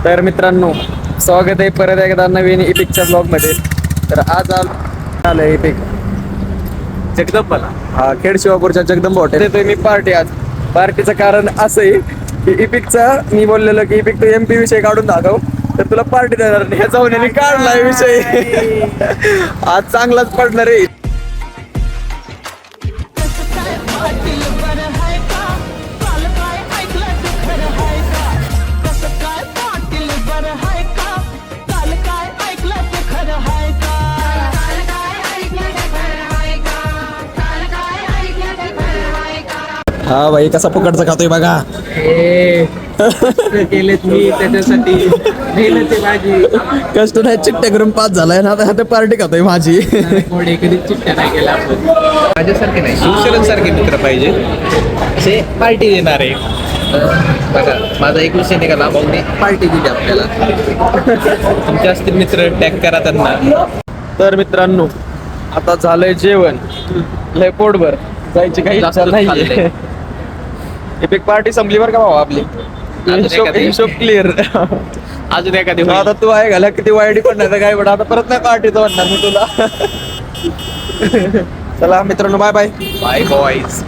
तर मित्रांनो, स्वागत आहे परत एकदा नवीन इपिकच्या ब्लॉग मध्ये. तर आज आलं इपिक जगदंबाला. हा, खेड शिवापूरच्या जगदंबा हॉटेल येतोय मी पार्टी. आज पार्टीचं कारण असं आहे की इपिकचा मी बोललेलो की इपिक तू MP विषय काढून दाखव, तर तुला पार्टी देणार नाही. ह्याचा जाऊन काढलाय विषय. आज चांगलाच पडणार आहे. हा भाई, कसा पकडचा खातोय बघा. केलेत मी त्याच्यासाठी मेहनत आहे माझी. कष्ट नाही, चिट्ट्या करून पास झालाय ना, आता पार्टी खातोय माझी. कोणी कधी चिठ्ठ्या नाही केला आपण. माझ्यासारखे नाही, शिवशरणसारखे मित्र पाहिजे, असे पार्टी देणारे. बघा, माझा एक विषय निघाला, भाऊने पार्टी दिली आपल्याला. तुमचे असतील मित्र, टॅग करा त्यांना. तर मित्रांनो, आता झालंय जेवण, लय पोटभर, जायची काही इच्छा नाही. इपिक पार्टी संपली बरं का भाऊ आपली. हिशोब क्लिअर. अजून एखादी आता तू आहे घाला किती वाईट पण नाही काय, पण आता परत नाही पार्टीचं म्हणणार मी तुला. चला मित्रांनो, बाय बाय. Bye boys.